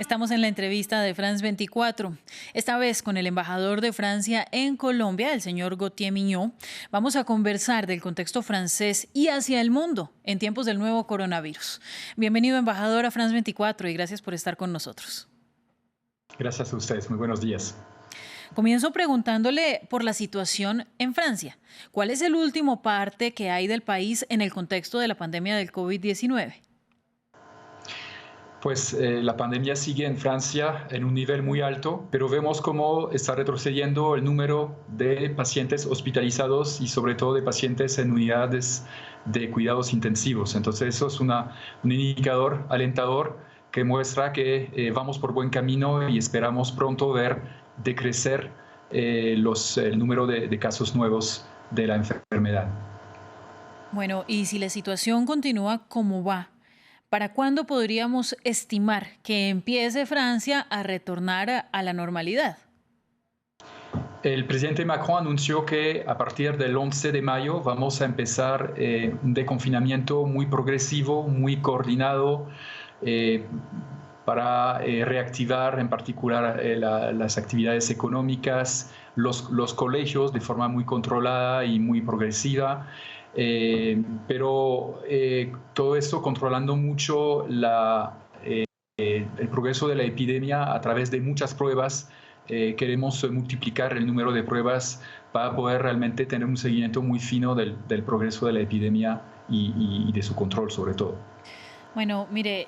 Estamos en la entrevista de France 24, esta vez con el embajador de Francia en Colombia, el señor Gauthier Mignot. Vamos a conversar del contexto francés y hacia el mundo en tiempos del nuevo coronavirus. Bienvenido, embajador, a France 24 y gracias por estar con nosotros. Gracias a ustedes. Muy buenos días. Comienzo preguntándole por la situación en Francia. ¿Cuál es el último parte que hay del país en el contexto de la pandemia del COVID-19? Pues la pandemia sigue en Francia en un nivel muy alto, pero vemos cómo está retrocediendo el número de pacientes hospitalizados y sobre todo de pacientes en unidades de cuidados intensivos. Entonces eso es un indicador alentador que muestra que vamos por buen camino y esperamos pronto ver decrecer el número de casos nuevos de la enfermedad. Bueno, y si la situación continúa como va, ¿para cuándo podríamos estimar que empiece Francia a retornar a la normalidad? El presidente Macron anunció que a partir del 11 de mayo vamos a empezar un deconfinamiento muy progresivo, muy coordinado, para reactivar en particular las actividades económicas, los colegios de forma muy controlada y muy progresiva. Pero todo esto controlando mucho el progreso de la epidemia a través de muchas pruebas. Queremos multiplicar el número de pruebas para poder realmente tener un seguimiento muy fino del progreso de la epidemia y de su control sobre todo. Bueno, mire,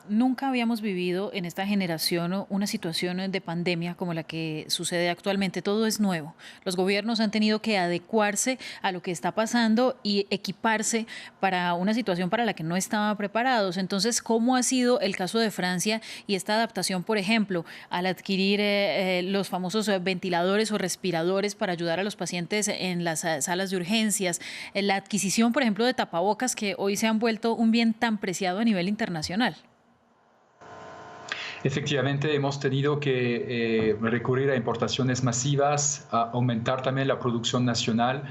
nunca habíamos vivido en esta generación una situación de pandemia como la que sucede actualmente. Todo es nuevo. Los gobiernos han tenido que adecuarse a lo que está pasando y equiparse para una situación para la que no estaban preparados. Entonces, ¿cómo ha sido el caso de Francia y esta adaptación, por ejemplo, al adquirir los famosos ventiladores o respiradores para ayudar a los pacientes en las salas de urgencias? La adquisición, por ejemplo, de tapabocas que hoy se han vuelto un bien tan preciado a nivel internacional. Efectivamente, hemos tenido que recurrir a importaciones masivas, a aumentar también la producción nacional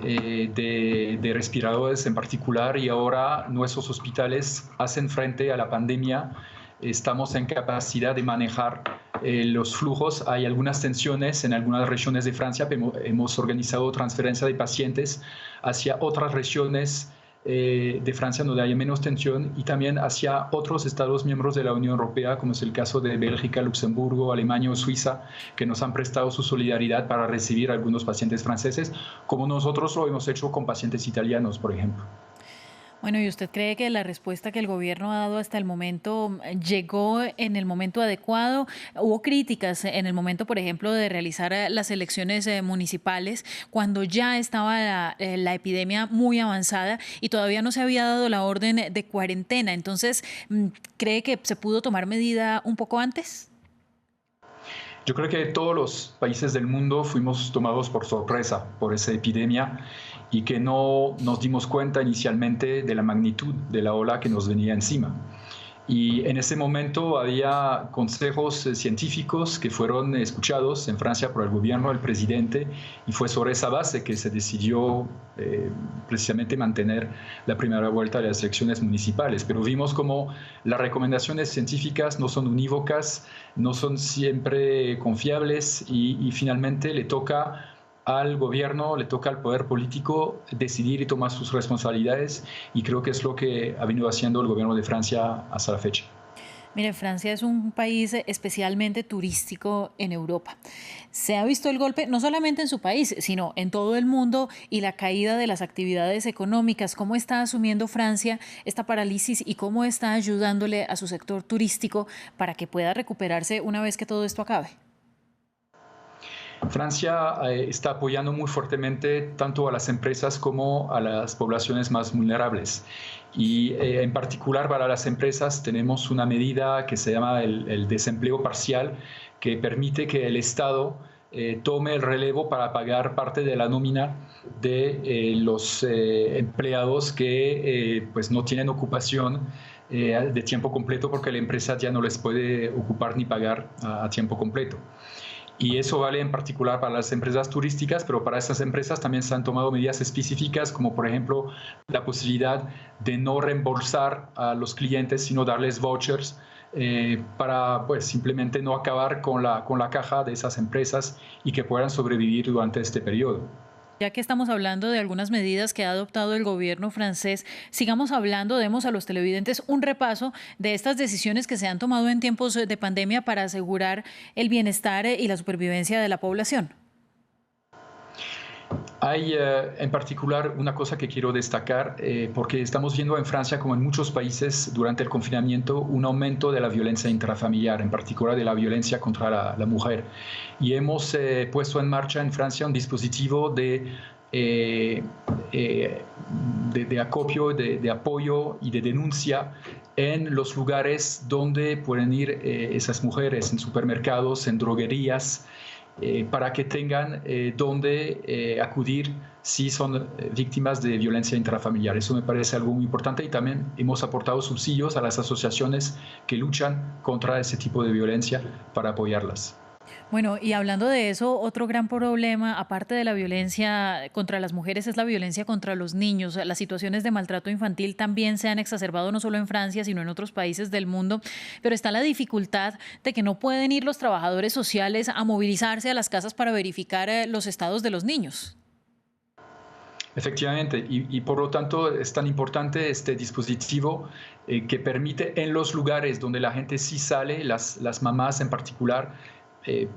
de respiradores en particular, y ahora nuestros hospitales hacen frente a la pandemia. Estamos en capacidad de manejar los flujos. Hay algunas tensiones en algunas regiones de Francia, pero hemos organizado transferencia de pacientes hacia otras regiones de Francia donde hay menos tensión y también hacia otros Estados miembros de la Unión Europea, como es el caso de Bélgica, Luxemburgo, Alemania o Suiza, que nos han prestado su solidaridad para recibir a algunos pacientes franceses, como nosotros lo hemos hecho con pacientes italianos, por ejemplo. Bueno, ¿y usted cree que la respuesta que el gobierno ha dado hasta el momento llegó en el momento adecuado? Hubo críticas en el momento, por ejemplo, de realizar las elecciones municipales cuando ya estaba la epidemia muy avanzada y todavía no se había dado la orden de cuarentena. Entonces, ¿cree que se pudo tomar medida un poco antes? Yo creo que todos los países del mundo fuimos tomados por sorpresa por esa epidemia y que no nos dimos cuenta inicialmente de la magnitud de la ola que nos venía encima. Y en ese momento había consejos científicos que fueron escuchados en Francia por el gobierno, el presidente, y fue sobre esa base que se decidió precisamente mantener la primera vuelta de las elecciones municipales. Pero vimos como las recomendaciones científicas no son unívocas, no son siempre confiables y finalmente le toca al gobierno, le toca al poder político decidir y tomar sus responsabilidades, y creo que es lo que ha venido haciendo el gobierno de Francia hasta la fecha. Mire, Francia es un país especialmente turístico en Europa. Se ha visto el golpe no solamente en su país, sino en todo el mundo y la caída de las actividades económicas. ¿Cómo está asumiendo Francia esta parálisis y cómo está ayudándole a su sector turístico para que pueda recuperarse una vez que todo esto acabe? Francia está apoyando muy fuertemente tanto a las empresas como a las poblaciones más vulnerables. Y en particular para las empresas tenemos una medida que se llama el desempleo parcial, que permite que el Estado tome el relevo para pagar parte de la nómina de los empleados que pues no tienen ocupación de tiempo completo, porque la empresa ya no les puede ocupar ni pagar a tiempo completo. Y eso vale en particular para las empresas turísticas, pero para estas empresas también se han tomado medidas específicas, como por ejemplo la posibilidad de no reembolsar a los clientes, sino darles vouchers para pues, simplemente no acabar con la caja de esas empresas y que puedan sobrevivir durante este periodo. Ya que estamos hablando de algunas medidas que ha adoptado el gobierno francés, sigamos hablando, demos a los televidentes un repaso de estas decisiones que se han tomado en tiempos de pandemia para asegurar el bienestar y la supervivencia de la población. Hay en particular una cosa que quiero destacar, porque estamos viendo en Francia, como en muchos países durante el confinamiento, un aumento de la violencia intrafamiliar, en particular de la violencia contra la mujer. Y hemos puesto en marcha en Francia un dispositivo de acopio, de apoyo y de denuncia en los lugares donde pueden ir esas mujeres, en supermercados, en droguerías, para que tengan dónde acudir si son víctimas de violencia intrafamiliar. Eso me parece algo muy importante y también hemos aportado subsidios a las asociaciones que luchan contra ese tipo de violencia para apoyarlas. Bueno, y hablando de eso, otro gran problema, aparte de la violencia contra las mujeres, es la violencia contra los niños. Las situaciones de maltrato infantil también se han exacerbado no solo en Francia, sino en otros países del mundo. Pero está la dificultad de que no pueden ir los trabajadores sociales a movilizarse a las casas para verificar los estados de los niños. Efectivamente, y por lo tanto es tan importante este dispositivo que permite en los lugares donde la gente sí sale, las mamás en particular,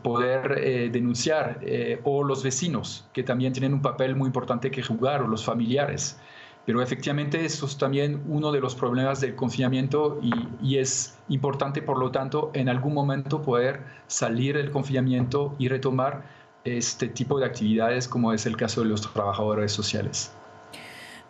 poder denunciar, o los vecinos, que también tienen un papel muy importante que jugar, o los familiares. Pero efectivamente eso es también uno de los problemas del confinamiento y es importante, por lo tanto, en algún momento poder salir del confinamiento y retomar este tipo de actividades, como es el caso de los trabajadores sociales.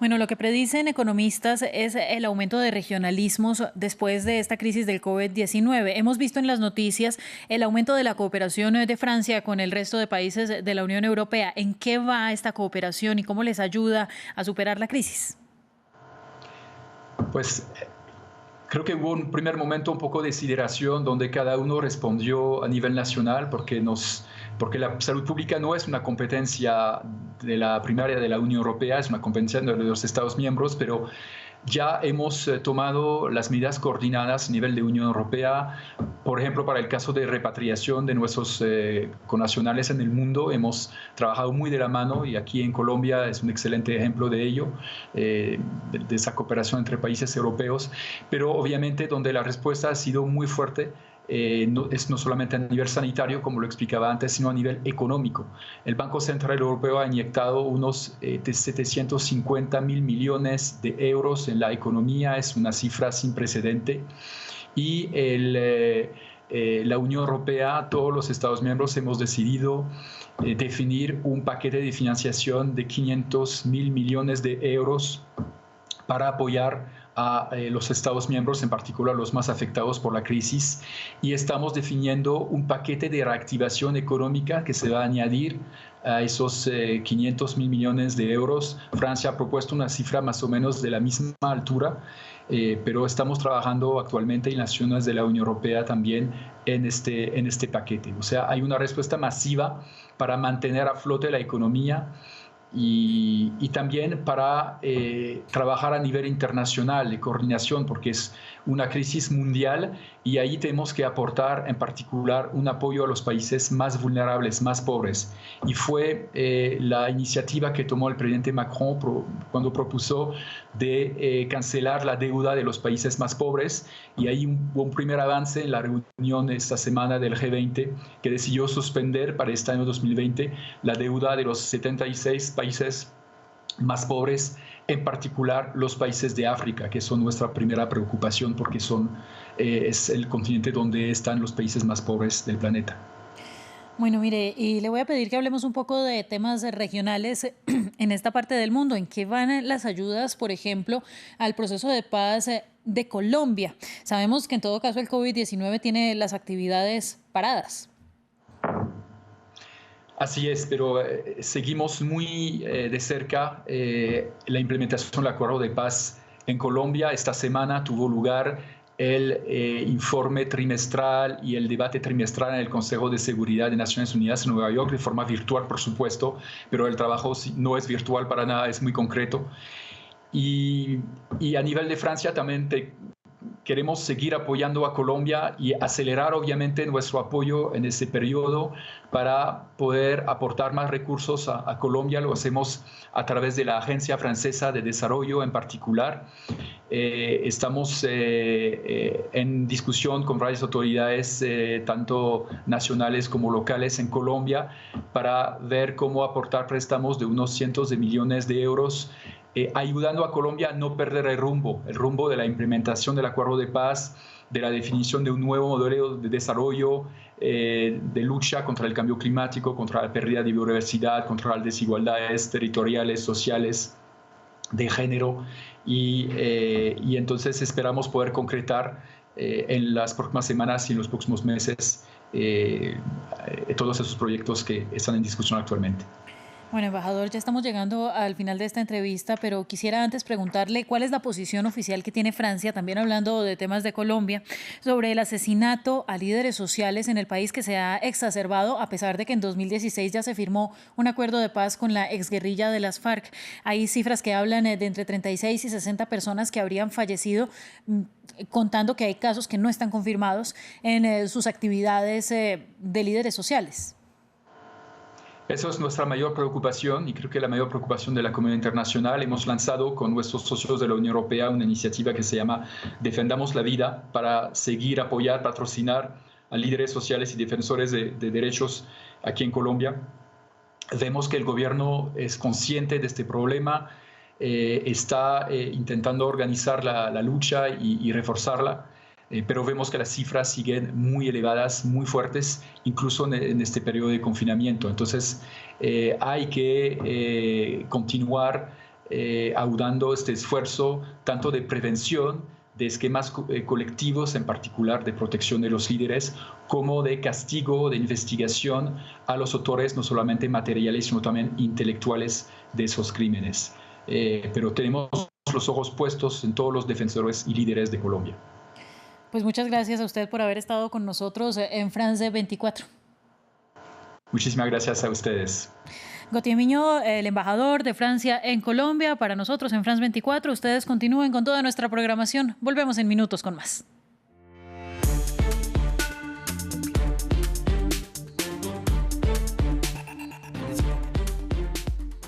Bueno, lo que predicen economistas es el aumento de regionalismos después de esta crisis del COVID-19. Hemos visto en las noticias el aumento de la cooperación de Francia con el resto de países de la Unión Europea. ¿En qué va esta cooperación y cómo les ayuda a superar la crisis? Pues creo que hubo un primer momento un poco de sideración donde cada uno respondió a nivel nacional porque la salud pública no es una competencia de la primaria de la Unión Europea, es una competencia de los Estados miembros, pero ya hemos tomado las medidas coordinadas a nivel de Unión Europea. Por ejemplo, para el caso de repatriación de nuestros connacionales en el mundo, hemos trabajado muy de la mano y aquí en Colombia es un excelente ejemplo de ello, de esa cooperación entre países europeos, pero obviamente donde la respuesta ha sido muy fuerte. No solamente a nivel sanitario, como lo explicaba antes, sino a nivel económico. El Banco Central Europeo ha inyectado unos 750.000 millones de euros en la economía, es una cifra sin precedente. Y la Unión Europea, todos los Estados miembros, hemos decidido definir un paquete de financiación de 500.000 millones de euros para apoyar a los Estados miembros, en particular los más afectados por la crisis, y estamos definiendo un paquete de reactivación económica que se va a añadir a esos 500.000 millones de euros. Francia ha propuesto una cifra más o menos de la misma altura, pero estamos trabajando actualmente en las naciones de la Unión Europea también en este paquete. O sea, hay una respuesta masiva para mantener a flote la economía, y también para trabajar a nivel internacional de coordinación, porque es una crisis mundial y ahí tenemos que aportar en particular un apoyo a los países más vulnerables, más pobres. Y fue la iniciativa que tomó el presidente Macron cuando propuso de cancelar la deuda de los países más pobres, y ahí hubo un primer avance en la reunión esta semana del G20 que decidió suspender para este año 2020 la deuda de los 76 países más pobres, en particular los países de África, que son nuestra primera preocupación porque es el continente donde están los países más pobres del planeta. Bueno, mire, y le voy a pedir que hablemos un poco de temas regionales en esta parte del mundo. ¿En qué van las ayudas, por ejemplo, al proceso de paz de Colombia? Sabemos que en todo caso el COVID-19 tiene las actividades paradas. Así es, pero seguimos muy de cerca la implementación del acuerdo de paz en Colombia. Esta semana tuvo lugar el informe trimestral y el debate trimestral en el Consejo de Seguridad de Naciones Unidas en Nueva York, de forma virtual, por supuesto, pero el trabajo no es virtual para nada, es muy concreto. Y a nivel de Francia también queremos seguir apoyando a Colombia y acelerar obviamente nuestro apoyo en ese periodo para poder aportar más recursos a Colombia. Lo hacemos a través de la Agencia Francesa de Desarrollo en particular. Estamos en discusión con varias autoridades, tanto nacionales como locales en Colombia, para ver cómo aportar préstamos de unos cientos de millones de euros, ayudando a Colombia a no perder el rumbo de la implementación del acuerdo de paz, de la definición de un nuevo modelo de desarrollo, de lucha contra el cambio climático, contra la pérdida de biodiversidad, contra las desigualdades territoriales, sociales, de género, y entonces esperamos poder concretar en las próximas semanas y en los próximos meses todos esos proyectos que están en discusión actualmente. Bueno, embajador, ya estamos llegando al final de esta entrevista, pero quisiera antes preguntarle cuál es la posición oficial que tiene Francia, también hablando de temas de Colombia, sobre el asesinato a líderes sociales en el país, que se ha exacerbado a pesar de que en 2016 ya se firmó un acuerdo de paz con la exguerrilla de las FARC. Hay cifras que hablan de entre 36 y 60 personas que habrían fallecido, contando que hay casos que no están confirmados en sus actividades de líderes sociales. Esa es nuestra mayor preocupación y creo que la mayor preocupación de la comunidad internacional. Hemos lanzado con nuestros socios de la Unión Europea una iniciativa que se llama Defendamos la Vida, para seguir, apoyar, patrocinar a líderes sociales y defensores de derechos aquí en Colombia. Vemos que el gobierno es consciente de este problema, está intentando organizar la lucha y reforzarla. Pero vemos que las cifras siguen muy elevadas, muy fuertes, incluso en este periodo de confinamiento. Entonces, hay que continuar audando este esfuerzo, tanto de prevención, de esquemas colectivos, en particular de protección de los líderes, como de castigo, de investigación a los autores, no solamente materiales, sino también intelectuales de esos crímenes. Pero tenemos los ojos puestos en todos los defensores y líderes de Colombia. Pues muchas gracias a usted por haber estado con nosotros en France 24. Muchísimas gracias a ustedes. Gauthier Mignot, el embajador de Francia en Colombia, para nosotros en France 24. Ustedes continúen con toda nuestra programación. Volvemos en minutos con más.